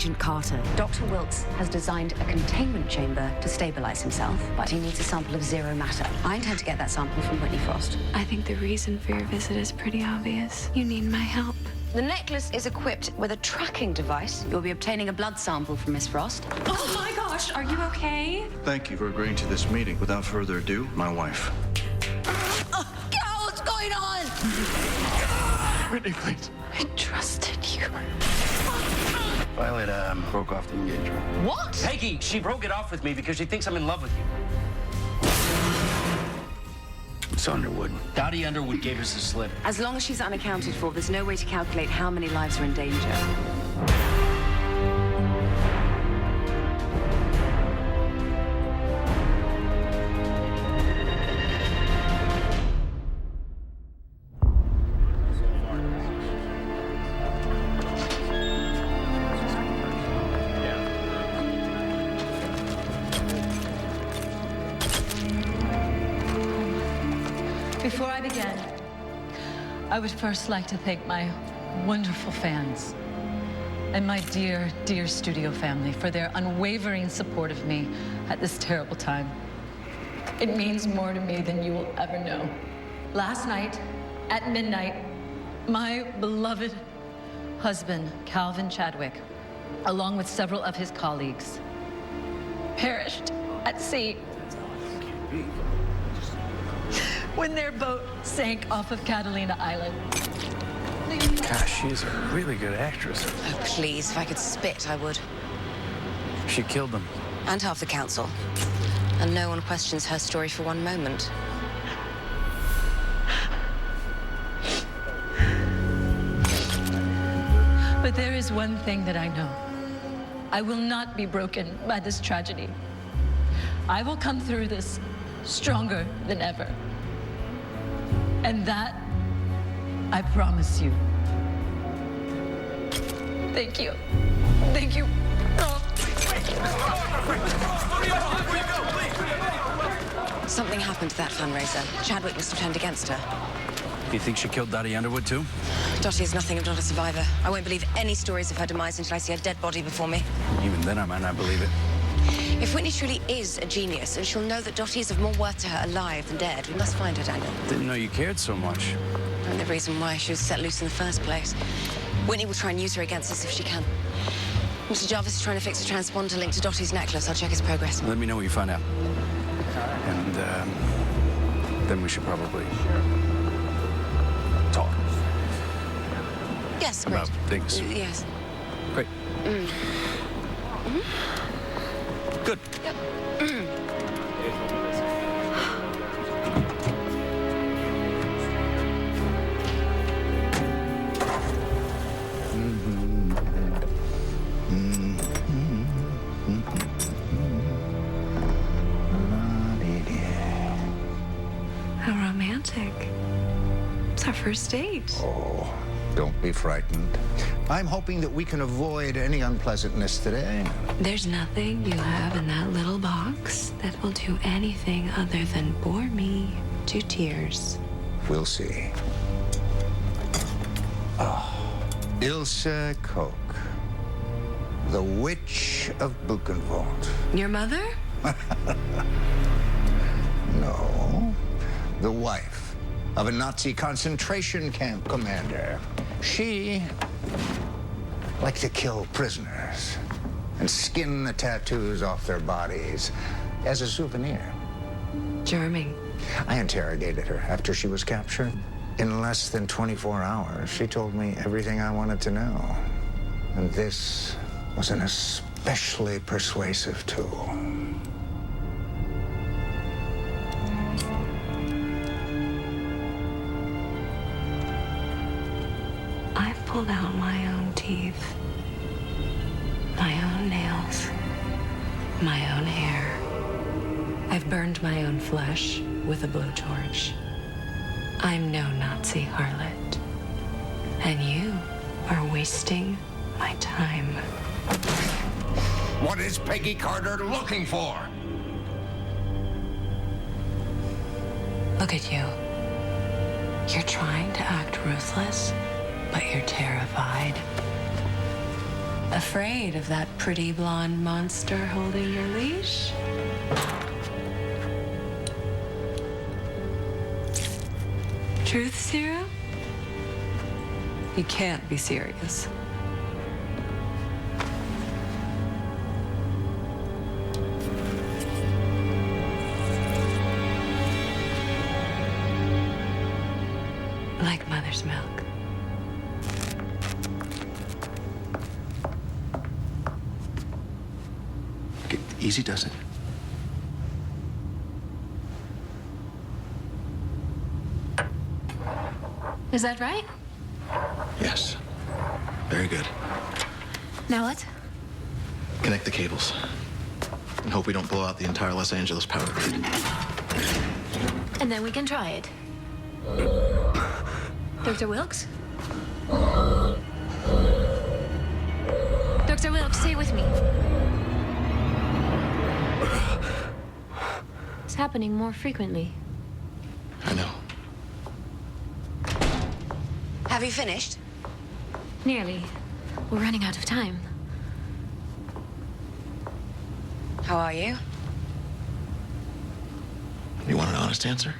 Agent Carter. Dr. Wilkes has designed a containment chamber to stabilize himself, but he needs a sample of zero matter. I intend to get that sample from Whitney Frost. I think the reason for your visit is pretty obvious. You need my help. The necklace is equipped with a tracking device. You'll be obtaining a blood sample from Miss Frost. Oh my gosh, are you okay? Thank you for agreeing to this meeting. Without further ado, my wife. Carol, what's going on? Whitney, please. I trusted you. Violet, broke off the engagement. What? Peggy, she broke it off with me because she thinks I'm in love with you. It's Underwood. Dottie Underwood gave us the slip. As long as she's unaccounted for, there's no way to calculate how many lives are in danger. Before I begin, I would first like to thank my wonderful fans and my dear, dear studio family for their unwavering support of me at this terrible time. It means more to me than you will ever know. Last night, at midnight, my beloved husband, Calvin Chadwick, along with several of his colleagues, perished at sea when their boat sank off of Catalina Island. Gosh, she's a really good actress. Oh, please, if I could spit, I would. She killed them. And half the council. And no one questions her story for one moment. But there is one thing that I know. I will not be broken by this tragedy. I will come through this stronger than ever. And that, I promise you. Thank you. Thank you. Something happened to that fundraiser. Chadwick must have turned against her. Do you think she killed Dottie Underwood, too? Dottie is nothing if not a survivor. I won't believe any stories of her demise until I see her dead body before me. Even then, I might not believe it. If Whitney truly is a genius, and she'll know that Dottie is of more worth to her alive than dead, we must find her, Daniel. Didn't know you cared so much. And the reason why she was set loose in the first place. Whitney will try and use her against us if she can. Mr. Jarvis is trying to fix a transponder linked to Dottie's necklace. I'll check his progress. Let me know what you find out. And, then we should probably talk. Yes, great. About things. Yes. Great. Good. Yep. How romantic. It's our first date. Oh, don't be frightened. I'm hoping that we can avoid any unpleasantness today. There's nothing you have in that little box that will do anything other than bore me to tears. We'll see. Oh, Ilse Koch, the Witch of Buchenwald. Your mother? No, the wife of a Nazi concentration camp commander. She liked to kill prisoners and skin the tattoos off their bodies as a souvenir. Charming. I interrogated her after she was captured. In less than 24 hours, she told me everything I wanted to know. And this was an especially persuasive tool. I've pulled out my own teeth, my own nails, my own hair. I've burned my own flesh with a blowtorch. I'm no Nazi harlot. And you are wasting my time. What is Peggy Carter looking for? Look at you. You're trying to act ruthless, but you're terrified. Afraid of that pretty blonde monster holding your leash? Truth serum? You can't be serious. Like mother's milk. Easy does it. Is that right? Yes. Very good. Now what? Connect the cables. And hope we don't blow out the entire Los Angeles power grid. And then we can try it. Dr. Wilkes? Dr. Wilkes, stay with me. It's happening more frequently. I know. Have you finished? Nearly. We're running out of time. How are you? You want an honest answer?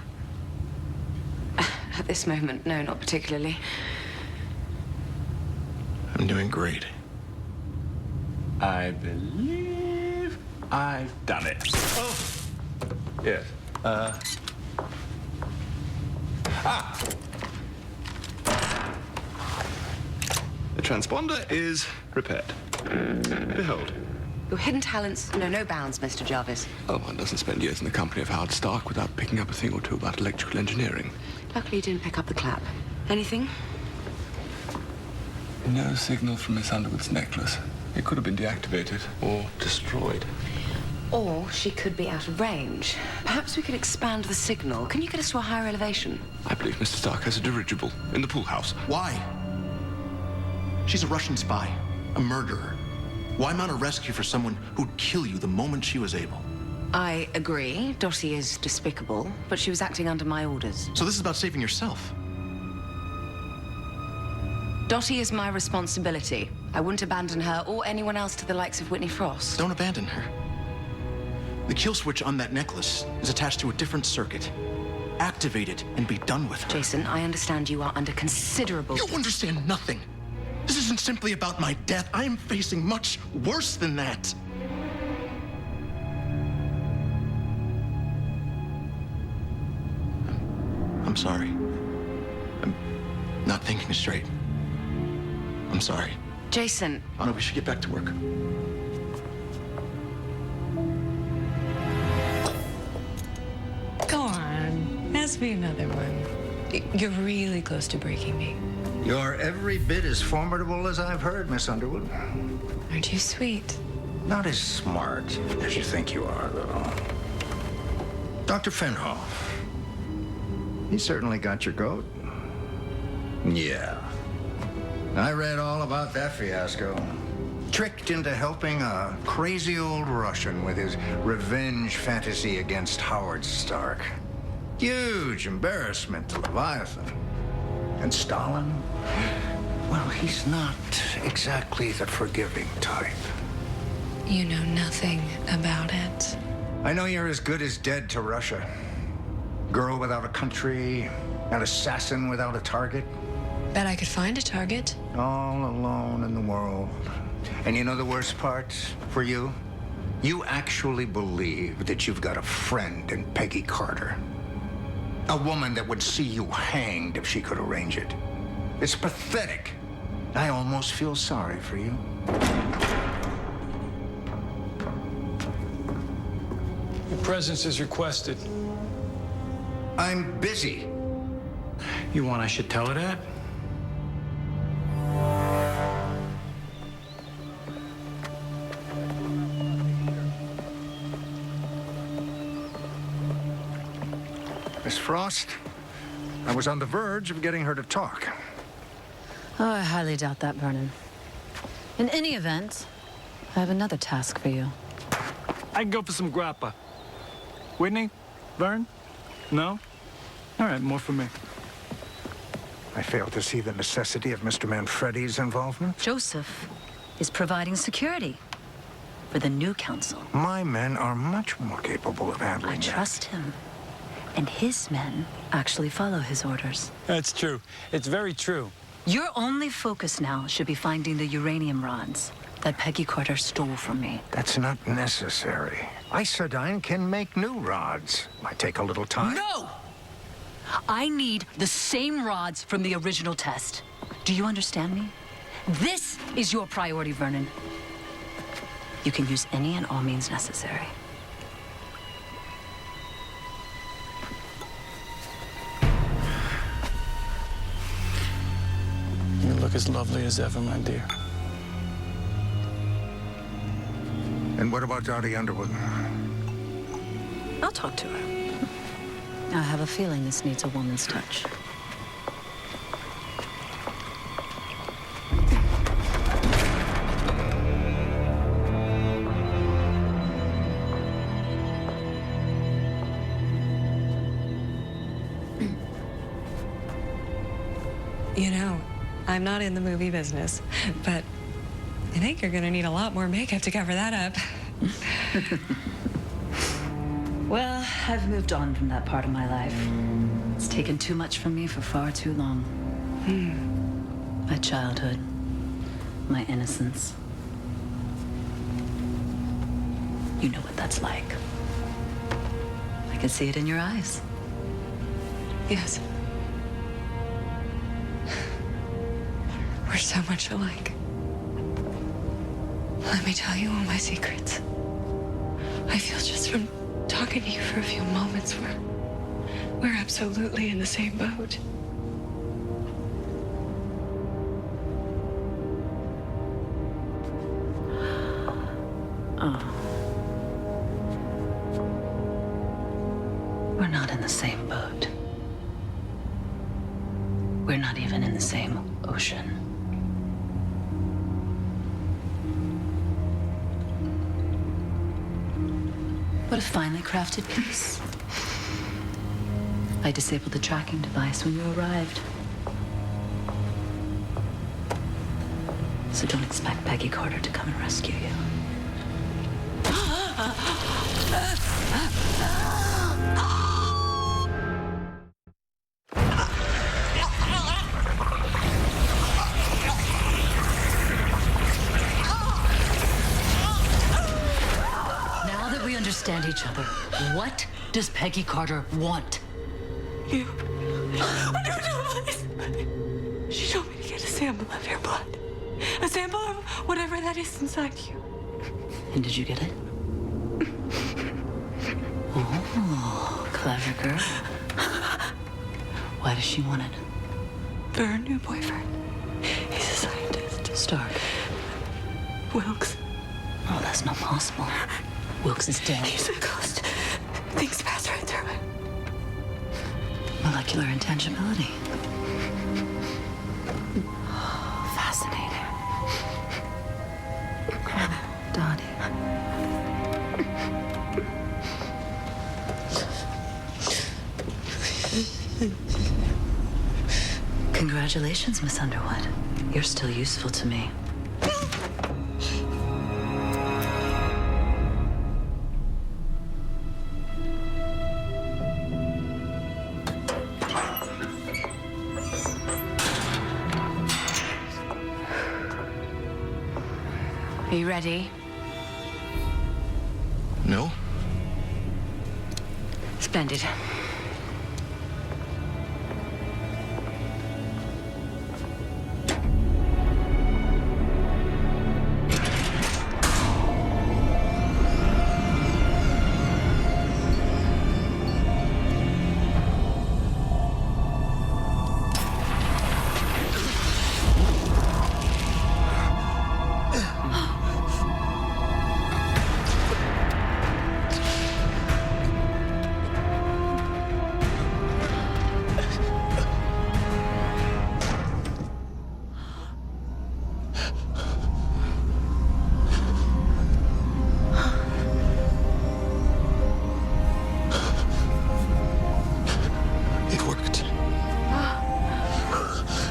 At this moment, no, not particularly. I'm doing great. I believe I've done it. Oh! Yes. The transponder is repaired. Behold. Your hidden talents know no bounds, Mr. Jarvis. Oh, one doesn't spend years in the company of Howard Stark without picking up a thing or two about electrical engineering. Luckily, you didn't pick up the clap. Anything? No signal from Miss Underwood's necklace. It could have been deactivated or destroyed. Or she could be out of range. Perhaps we could expand the signal. Can you get us to a higher elevation? I believe Mr. Stark has a dirigible in the pool house. Why? She's a Russian spy, a murderer. Why mount a rescue for someone who'd kill you the moment she was able? I agree. Dottie is despicable, but she was acting under my orders. So this is about saving yourself. Dottie is my responsibility. I wouldn't abandon her or anyone else to the likes of Whitney Frost. Don't abandon her. The kill switch on that necklace is attached to a different circuit. Activate it and be done with her. Jason, I understand you are under considerable... You understand nothing. This isn't simply about my death. I am facing much worse than that. I'm sorry. I'm not thinking straight. I'm sorry. Jason. Anna, we should get back to work. Go on. Ask me another one. You're really close to breaking me. You're every bit as formidable as I've heard, Miss Underwood. Aren't you sweet? Not as smart as you think you are, though. Dr. Fenhoff, he certainly got your goat. Yeah. I read all about that fiasco. Tricked into helping a crazy old Russian with his revenge fantasy against Howard Stark. Huge embarrassment to Leviathan. And Stalin? Well, he's not exactly the forgiving type. You know nothing about it. I know you're as good as dead to Russia. Girl without a country, an assassin without a target. Bet I could find a target. All alone in the world. And you know the worst part for you? You actually believe that you've got a friend in Peggy Carter. A woman that would see you hanged if she could arrange it. It's pathetic. I almost feel sorry for you. Your presence is requested. I'm busy. You want I should tell her that? Miss Frost, I was on the verge of getting her to talk. Oh, I highly doubt that, Vernon. In any event, I have another task for you. I can go for some grappa. Whitney? Vern? No? All right, more for me. I fail to see the necessity of Mr. Manfredi's involvement. Joseph, is providing security for the new council. My men are much more capable of handling I that. trust him. And his men actually follow his orders. That's true. It's very true. Your only focus now should be finding the uranium rods that Peggy Carter stole from me. That's not necessary. Isodyne can make new rods. Might take a little time. No! I need the same rods from the original test. Do you understand me? This is your priority, Vernon. You can use any and all means necessary. You look as lovely as ever, my dear. And what about Dottie Underwood? I'll talk to her. I have a feeling this needs a woman's touch. You know, I'm not in the movie business, but I think you're gonna need a lot more makeup to cover that up. Well, I've moved on from that part of my life. It's taken too much from me for far too long. My childhood, my innocence. You know what that's like. I can see it in your eyes. Yes. We're so much alike. Let me tell you all my secrets. I feel just from talking to you for a few moments, we're absolutely in the same boat. Oh. We're not in the same boat. We're not even in the same ocean. What a finely crafted piece. I disabled the tracking device when you arrived. So don't expect Peggy Carter to come and rescue you. Understand each other. What does Peggy Carter want? You. No, please. She told me to get a sample of your blood. A sample of whatever that is inside you. And did you get it? Oh, clever girl. Why does she want it? For her new boyfriend. He's a scientist. Stark. Wilkes. Oh, that's not possible. Wilkes is dead. He's a ghost. Things pass right through him. Molecular intangibility. Fascinating. Dottie. Congratulations, Miss Underwood. You're still useful to me. Are you ready? No? Splendid.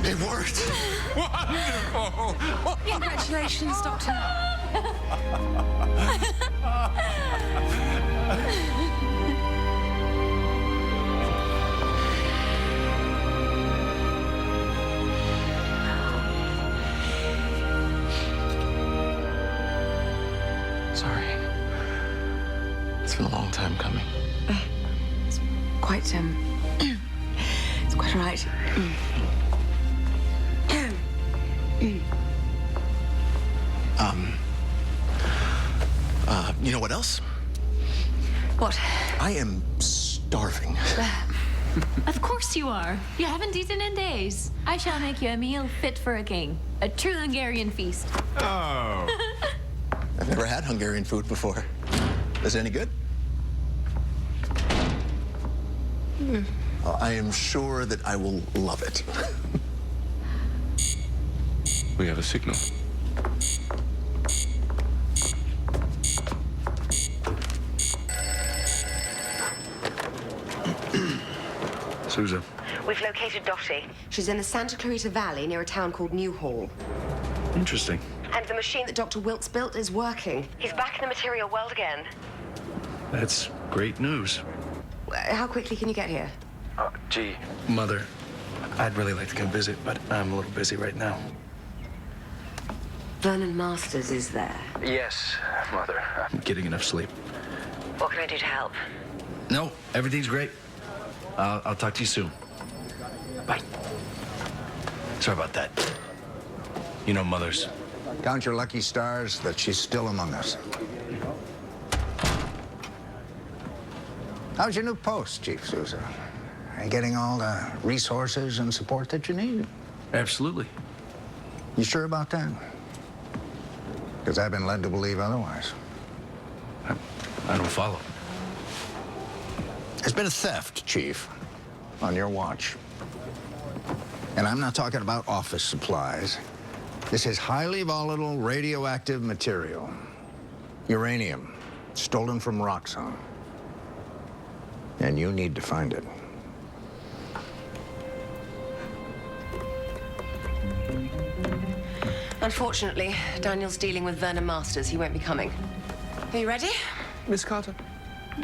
It worked. Wonderful. Congratulations, Doctor. Sorry. It's been a long time coming. It's quite, it's quite all right. You know what else? What? I am starving. Of course you are. You haven't eaten in days. I shall make you a meal fit for a king. A true Hungarian feast. Oh. I've never had Hungarian food before. Is it any good? I am sure that I will love it. We have a signal. Susan. We've located Dottie. She's in the Santa Clarita Valley near a town called Newhall. Interesting. And the machine that Dr. Wilkes built is working. He's back in the material world again. That's great news. How quickly can you get here? Gee, Mother, I'd really like to come visit, but I'm a little busy right now. Vernon Masters is there. Yes, Mother. I'm getting enough sleep. What can I do to help? No, everything's great. I'll talk to you soon. Bye. Sorry about that. You know, mothers. Count your lucky stars that she's still among us. How's your new post, Chief Sousa? Are you getting all the resources and support that you need? Absolutely. You sure about that? Because I've been led to believe otherwise. I don't follow. There's been a theft, Chief, on your watch. And I'm not talking about office supplies. This is highly volatile radioactive material. Uranium, stolen from Roxxon. And you need to find it. Unfortunately, Daniel's dealing with Vernon Masters. He won't be coming. Are you ready? Miss Carter,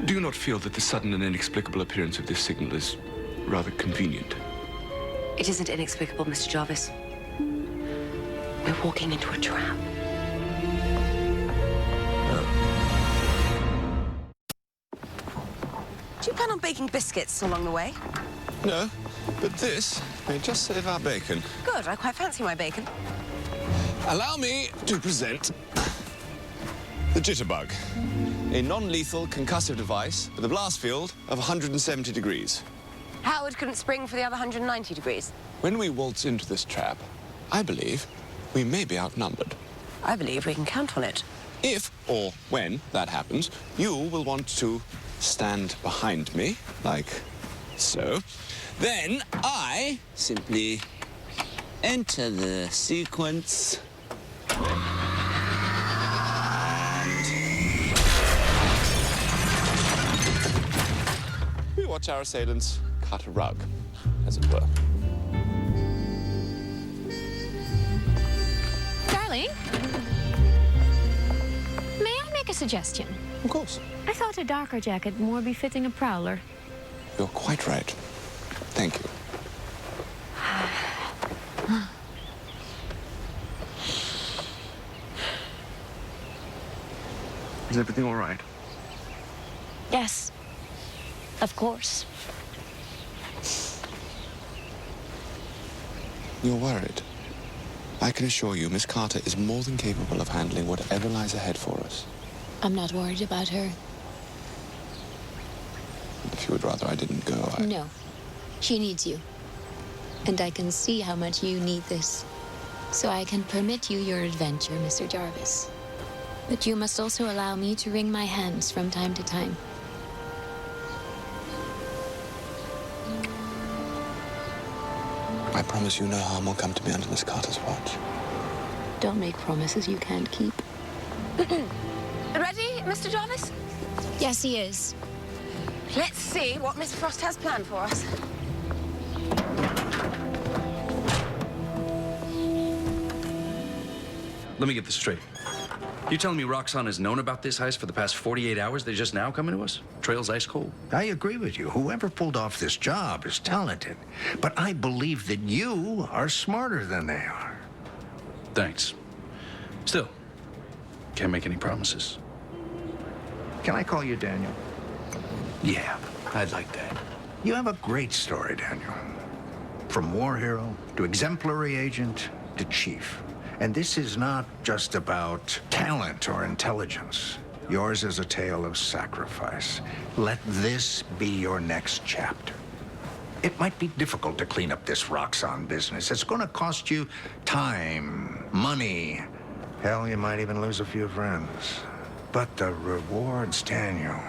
do you not feel that the sudden and inexplicable appearance of this signal is rather convenient? It isn't inexplicable, Mr. Jarvis. We're walking into a trap. Do you plan on baking biscuits along the way? No, but this may just save our bacon. Good, I quite fancy my bacon. Allow me to present the Jitterbug, a non-lethal concussive device with a blast field of 170 degrees. Howard couldn't spring for the other 190 degrees. When we waltz into this trap, I believe we may be outnumbered. I believe we can count on it. If, or when that happens, you will want to stand behind me, like so. Then I simply enter the sequence. We watch our assailants cut a rug, as it were. Darling, may I make a suggestion? Of course. I thought a darker jacket would more be fitting a prowler. You're quite right. Thank you. Is everything all right? Yes, of course. You're worried. I can assure you, Miss Carter is more than capable of handling whatever lies ahead for us. I'm not worried about her. If you would rather I didn't go, I... No, she needs you. And I can see how much you need this. So I can permit you your adventure, Mr. Jarvis. But you must also allow me to wring my hands from time to time. I promise you no harm will come to me under Miss Carter's watch. Don't make promises you can't keep. Ready, Mr. Jarvis? Yes, he is. Let's see what Miss Frost has planned for us. let me get this straight. You telling me Roxanne has known about this heist for the past 48 hours? They're just now coming to us? Trail's ice cold. I agree with you. Whoever pulled off this job is talented. But I believe that you are smarter than they are. Thanks. Still, can't make any promises. Can I call you Daniel? Yeah, I'd like that. You have a great story, Daniel. From war hero to exemplary agent to chief. And this is not just about talent or intelligence. Yours is a tale of sacrifice. Let this be your next chapter. It might be difficult to clean up this Roxanne business. It's going to cost you time, money. Hell, you might even lose a few friends. But the rewards, Daniel.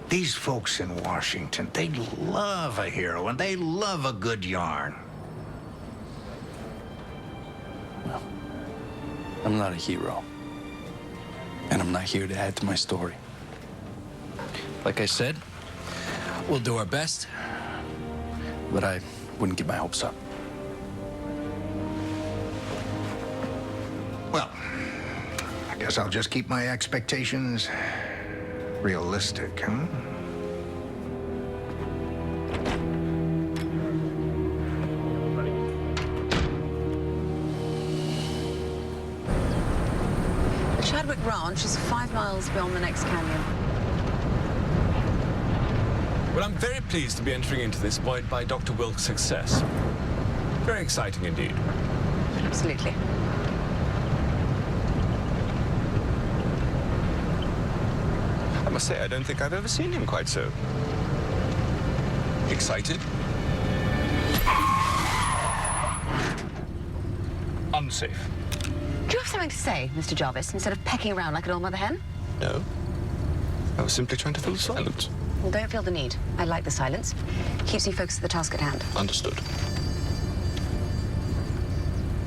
These folks in Washington, they love a hero and they love a good yarn. Well, I'm not a hero. And I'm not here to add to my story. Like I said, we'll do our best, but I wouldn't get my hopes up. Well, I guess I'll just keep my expectations realistic, huh? The Chadwick Ranch is 5 miles beyond the next canyon. Well, I'm very pleased to be entering into this buoyed by Dr. Wilkes' success. Very exciting indeed. Absolutely. I must say, I don't think I've ever seen him quite so excited. Unsafe. Do you have something to say, Mr. Jarvis, instead of pecking around like an old mother hen? No. I was simply trying to fill the silence. Well, don't feel the need. I like the silence. Keeps you focused on the task at hand. Understood.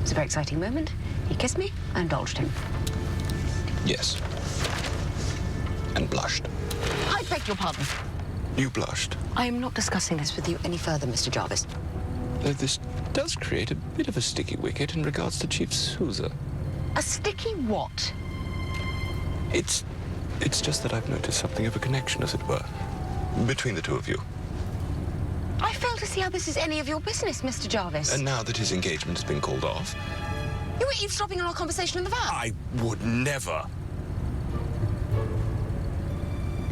It's a very exciting moment. He kissed me. I indulged him. Yes. And blushed. I beg your pardon. You blushed. I am not discussing this with you any further, Mr. Jarvis. Though this does create a bit of a sticky wicket in regards to Chief Sousa. A sticky what? It's just that I've noticed something of a connection, as it were, between the two of you. I fail to see how this is any of your business, Mr. Jarvis. And now that his engagement has been called off... You were eavesdropping on our conversation in the van. I would never.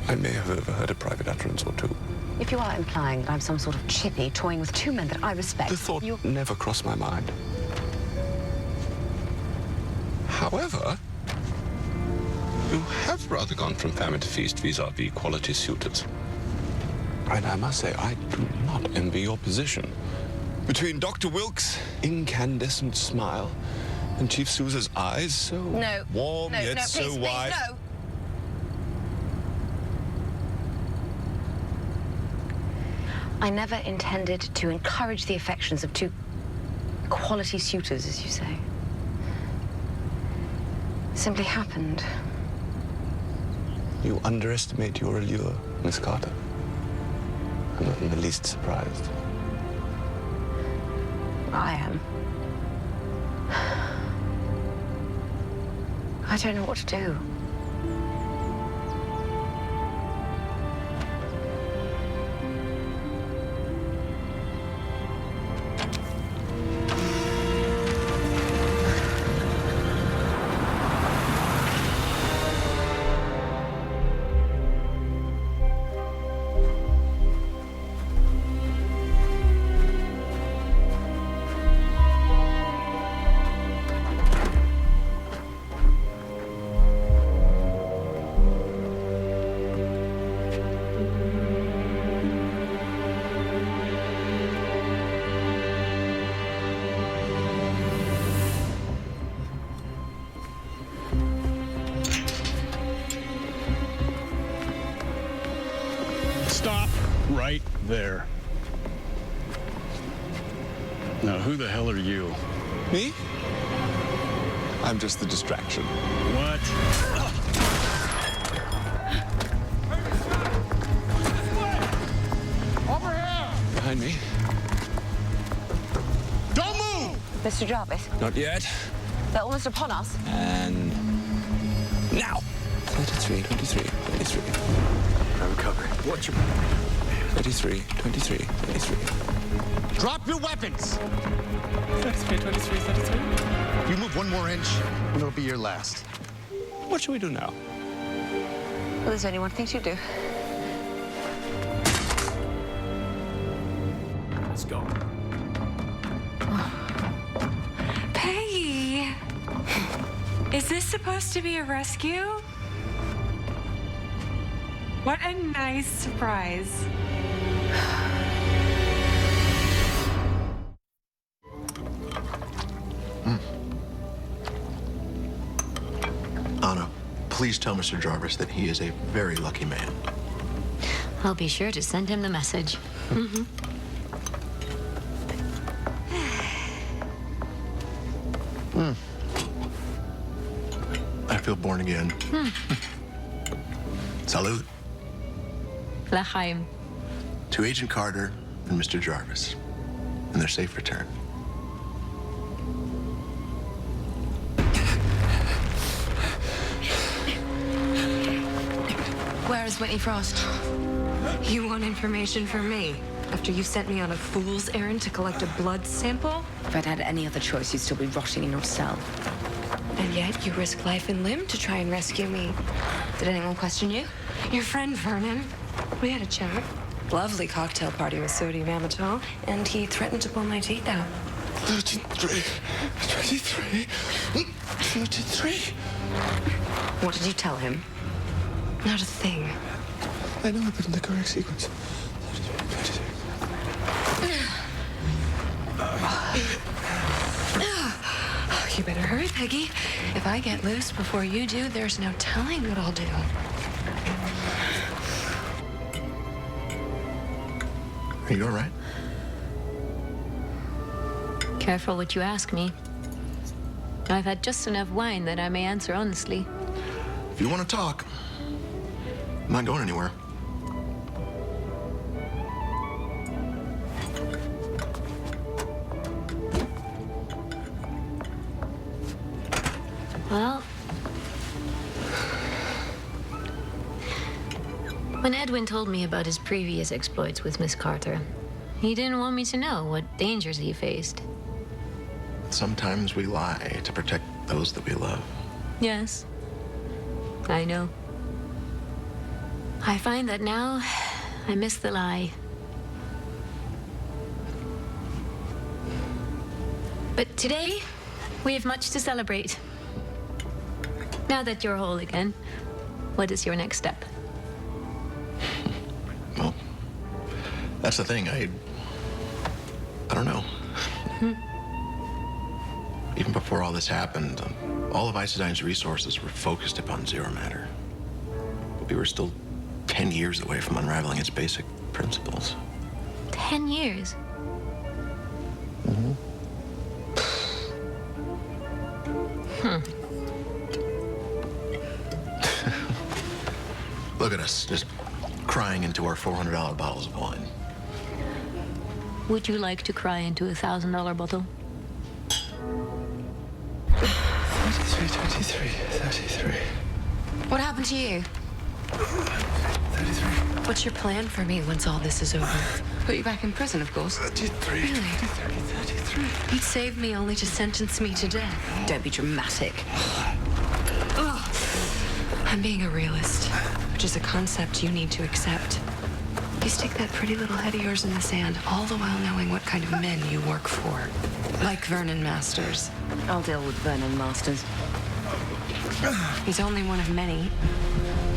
I may have overheard a private utterance or two. If you are implying that I'm some sort of chippy toying with two men that I respect... The thought never crossed my mind. However, you have rather gone from famine to feast vis-a-vis quality suitors. And I must say, I do not envy your position. Between Dr. Wilkes' incandescent smile and Chief Sousa's eyes, so warm yet please, so wide. No. I never intended to encourage the affections of two quality suitors, as you say. It simply happened. You underestimate your allure, Miss Carter. I'm not in the least surprised. I am. I don't know what to do. Stop right there. Now, who the hell are you? Me? I'm just the distraction. What? Over here! Behind me. Don't move! Mr. Jarvis? Not yet. They're almost upon us. And now. 33, 23, 23. I'm covered. Watch your 33, 23, 23. Drop your weapons! 33, 23, 33. If you move one more inch, and it'll be your last. What should we do now? Well, there's only one thing to do. Let's go. Peggy! Is this supposed to be a rescue? What a nice surprise. Anna, please tell Mr. Jarvis that he is a very lucky man. I'll be sure to send him the message. I feel born again. Salute. L'chaim. To Agent Carter and Mr. Jarvis, and their safe return. Where is Whitney Frost? You want information from me? After you sent me on a fool's errand to collect a blood sample? If I'd had any other choice, you'd still be rotting in your cell. And yet you risk life and limb to try and rescue me. Did anyone question you? Your friend Vernon. We had a chat. Lovely cocktail party with sodium amytal, and he threatened to pull my teeth out. 33, 23, 33. What did you tell him? Not a thing. I know I put in the correct sequence. 33, 23. You better hurry, Peggy. If I get loose before you do, there's no telling what I'll do. Are you all right? Careful what you ask me. I've had just enough wine that I may answer honestly. If you want to talk, I'm not going anywhere. Well, when Edwin told me about his previous exploits with Miss Carter, he didn't want me to know what dangers he faced. Sometimes we lie to protect those that we love. Yes, I know. I find that now I miss the lie. But today, we have much to celebrate. Now that you're whole again, what is your next step? Well, that's the thing. I don't know. Even before all this happened, all of Isodine's resources were focused upon zero matter. But we were still 10 years away from unraveling its basic principles. 10 years? Look at us, just crying into our $400 bottles of wine. Would you like to cry into a $1,000 bottle? 33, 23, 33. What happened to you? 33. What's your plan for me once all this is over? Put you back in prison, of course. 33, Really? 23, 33. You'd save me only to sentence me to death. Don't be dramatic. Ugh. I'm being a realist, which is a concept you need to accept. You stick that pretty little head of yours in the sand, all the while knowing what kind of men you work for. Like Vernon Masters. I'll deal with Vernon Masters. He's only one of many.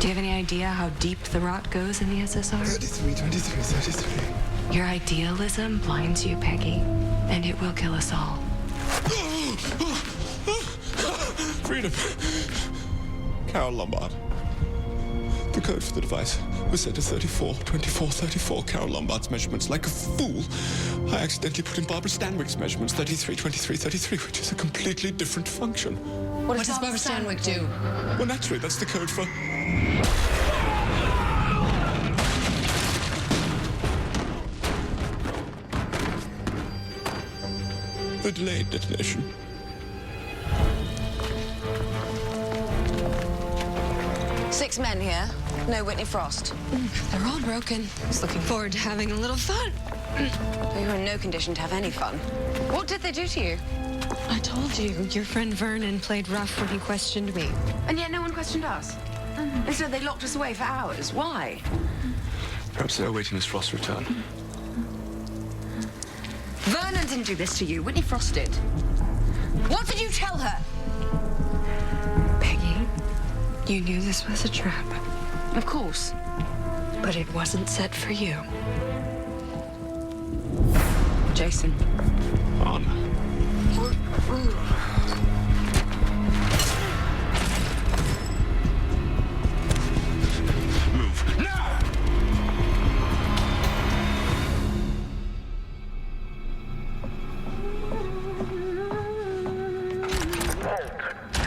Do you have any idea how deep the rot goes in the SSR? 33, 23, 33. Your idealism blinds you, Peggy, and it will kill us all. Freedom. Carol Lombard. The code for the device was set to 34, 24, 34. Carol Lombard's measurements. Like a fool, I accidentally put in Barbara Stanwyck's measurements, 33, 23, 33, which is a completely different function. What does Barbara Stanwyck do? Well, naturally, that's the code for... the delayed detonation. 6 men here. No Whitney Frost. They're all broken. Just looking forward to having a little fun. So you're in no condition to have any fun. What did they do to you? I told you, your friend Vernon played rough when he questioned me. And yet no one questioned us. Instead, they locked us away for hours. Why? Perhaps they're awaiting Miss Frost's return. Vernon didn't do this to you. Whitney Frost did. What did you tell her? Peggy, you knew this was a trap. Of course. But it wasn't set for you. Jason. Anna. Move. Now!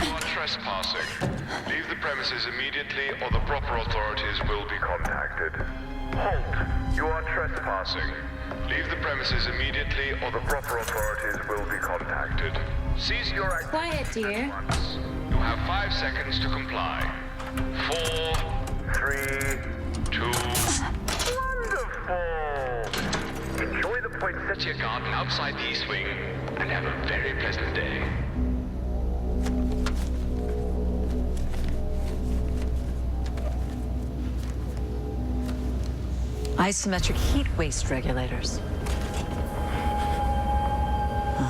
You are trespassing. Leave the premises immediately or the proper authorities will be contacted. Halt! You are trespassing. Leave the premises immediately or the proper authorities will be contacted. Cease your activity. Quiet, dear. You have 5 seconds to comply. 4, 3, 2. Wonderful! Enjoy the poinsettia garden outside the East Wing and have a very pleasant day. Isometric heat waste regulators.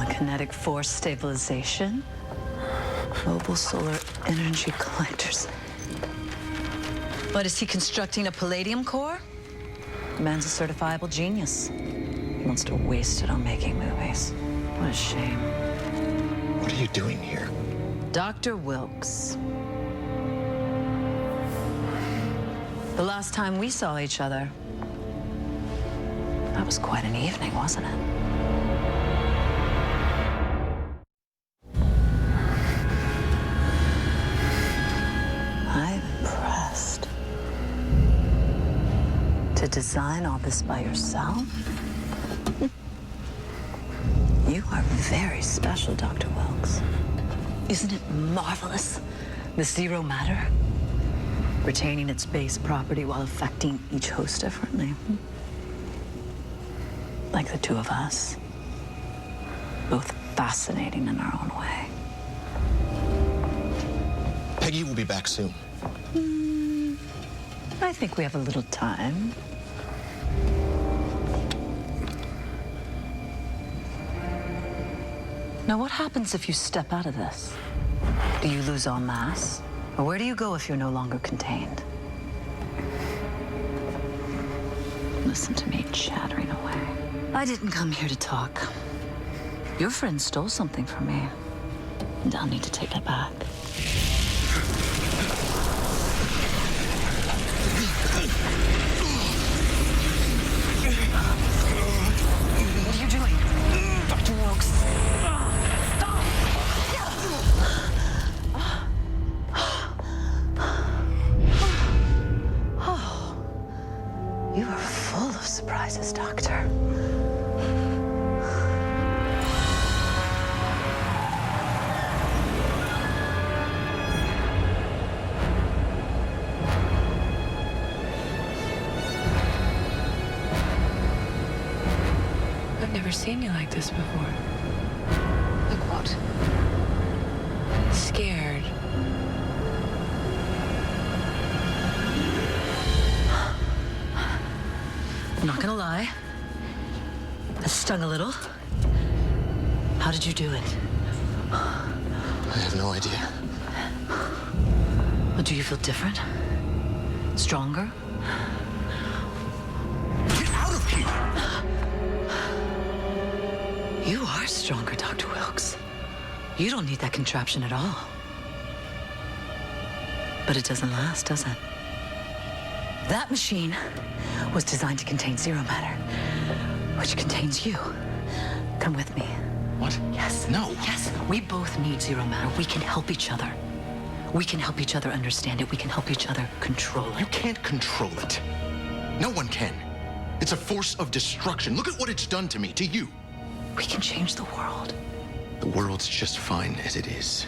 Kinetic force stabilization. Mobile solar energy collectors. What, is he constructing a palladium core? The man's a certifiable genius. He wants to waste it on making movies. What a shame. What are you doing here? Dr. Wilkes. The last time we saw each other, that was quite an evening, wasn't it? I'm impressed. To design all this by yourself? You are very special, Dr. Wilkes. Isn't it marvelous? The zero matter? Retaining its base property while affecting each host differently. Like the two of us. Both fascinating in our own way. Peggy will be back soon. I think we have a little time. Now, what happens if you step out of this? Do you lose all mass? Or where do you go if you're no longer contained? Listen to me chattering away. I didn't come here to talk. Your friend stole something from me, and I'll need to take it back. What are you doing? Dr. Wilkes. Stop! Oh, you are full of surprises, Doctor. I've never seen you like this before. Like what? Scared. I'm not gonna lie. That stung a little. How did you do it? I have no idea. Well, do you feel different? Stronger? Get out of here! You are stronger, Dr. Wilkes. You don't need that contraption at all. But it doesn't last, does it? That machine was designed to contain zero matter, which contains you. Come with me. What? Yes. No. Yes, we both need zero matter. We can help each other. We can help each other understand it. We can help each other control You it. can't control it. No one can. It's a force of destruction. Look at what it's done to me, to you. We can change the world. The world's just fine as it is.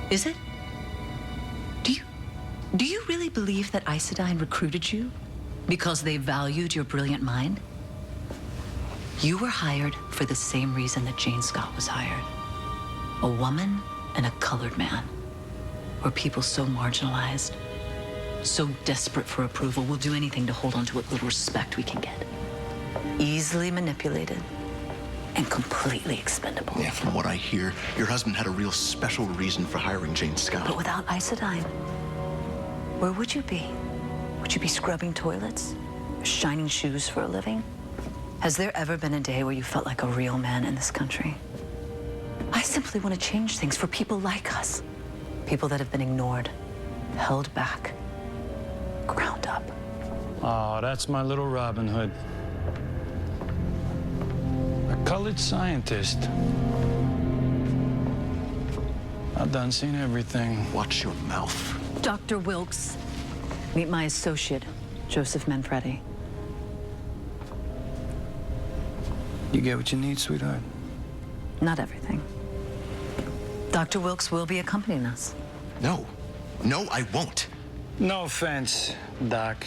Is it? Do you really believe that Isodyne recruited you because they valued your brilliant mind? You were hired for the same reason that Jane Scott was hired. A woman and a colored man. Were people so marginalized, so desperate for approval, we'll do anything to hold on to what little respect we can get. Easily manipulated and completely expendable. Yeah, from what I hear, your husband had a real special reason for hiring Jane Scott. But without Isodyne, where would you be? Would you be scrubbing toilets? Shining shoes for a living? Has there ever been a day where you felt like a real man in this country? I simply want to change things for people like us. People that have been ignored, held back, ground up. Oh, that's my little Robin Hood. A colored scientist. I've done seen everything. Watch your mouth. Dr. Wilkes, meet my associate, Joseph Manfredi. You get what you need, sweetheart? Not everything. Dr. Wilkes will be accompanying us. No. No, I won't. No offense, Doc,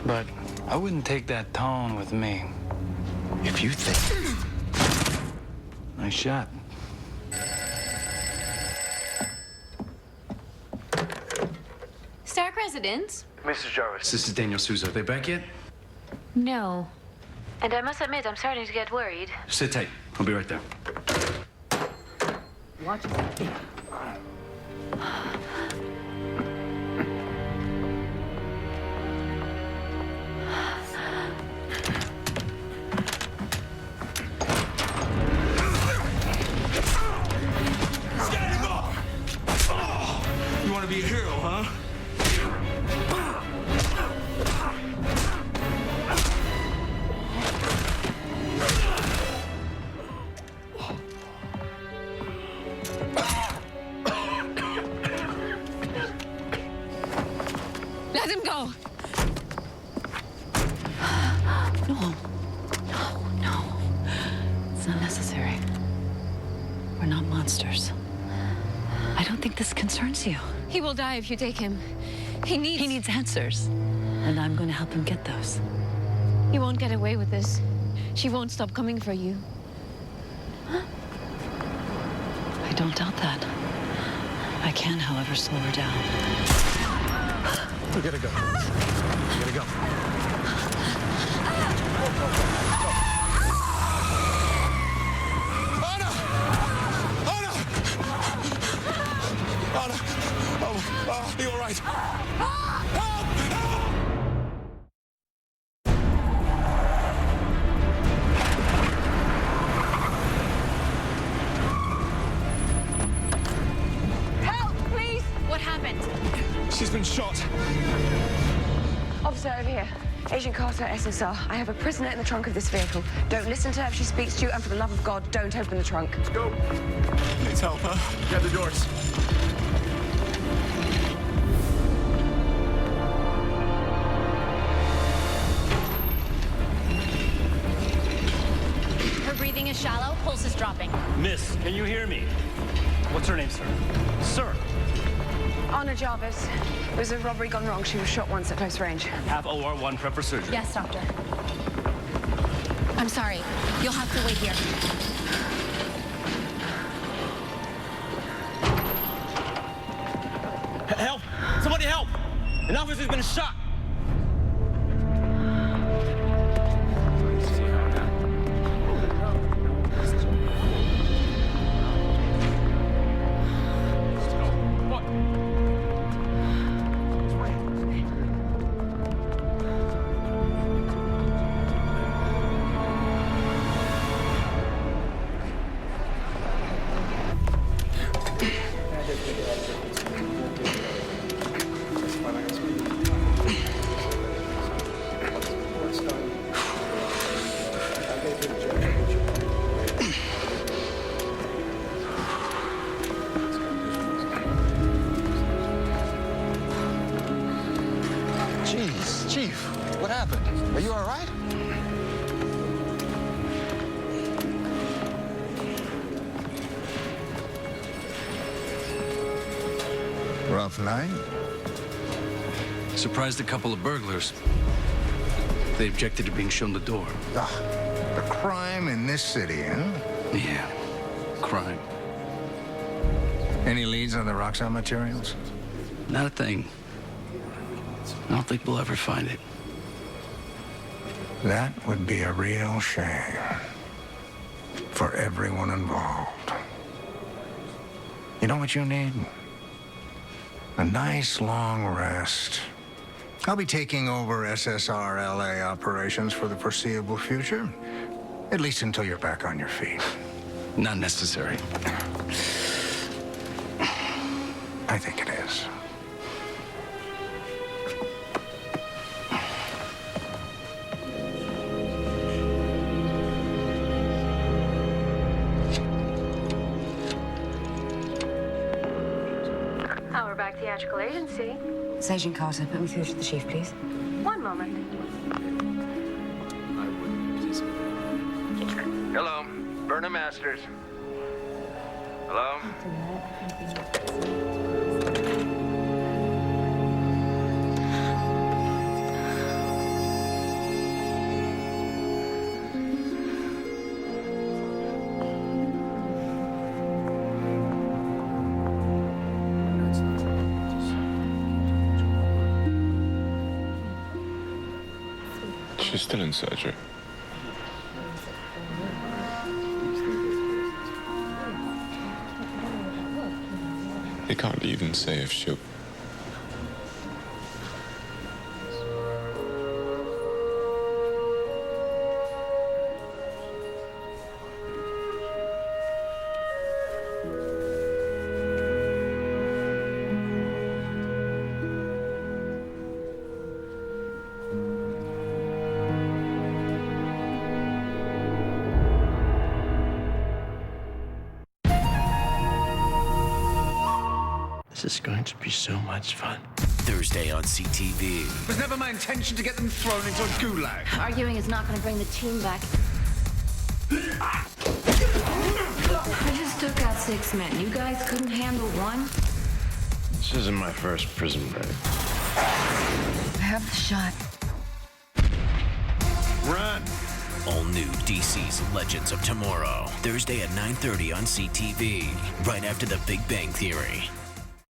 but I wouldn't take that tone with me. If you think... Nice shot. Stark Residence? Mrs. Jarvis. This is Daniel Souza. Are they back yet? No. And I must admit, I'm starting to get worried. Sit tight. I'll be right there. What? You want to be a hero, huh? Let him go! No. It's not necessary. We're not monsters. I don't think this concerns you. He will die if you take him. He needs answers. And I'm going to help him get those. You won't get away with this. She won't stop coming for you. I don't doubt that. I can, however, slow her down. We gotta go. We gotta go. Anna! Anna! Anna! Oh, are you all right? Help! Help, please! What happened? She's been shot. Officer, over here. Agent Carter, SSR. I have a prisoner in the trunk of this vehicle. Don't listen to her if she speaks to you, and for the love of God, don't open the trunk. Let's go. Please help her. Get the doors. Her breathing is shallow, pulse is dropping. Miss, can you hear me? What's her name, sir? Sir. Anna Jarvis. It was a robbery gone wrong. She was shot once at close range. Have OR1 prep for surgery. Yes, doctor. I'm sorry. You'll have to wait here. Help! Somebody help! An officer's been shot! Jeez, Chief, what happened? Are you all right? Rough night? Surprised a couple of burglars. They objected to being shown the door. The crime in this city, huh? Yeah, crime. Any leads on the Roxxon materials? Not a thing. I don't think we'll ever find it. That would be a real shame for everyone involved. You know what you need? A nice long rest. I'll be taking over SSR LA operations for the foreseeable future. At least until you're back on your feet. Not necessary. I think it is. Auerbach Theatrical Agency. It's Agent Carter. Put me through to the chief, please. One moment. Hello, Verna Masters. Hello? She's still in surgery. He can't even say if she'll... This is going to be so much fun. Thursday on CTV. It was never my intention to get them thrown into a gulag. Arguing is not going to bring the team back. I just took out 6 men. You guys couldn't handle one? This isn't my first prison break. I have the shot. Run! All new DC's Legends of Tomorrow. Thursday at 9:30 on CTV. Right after The Big Bang Theory.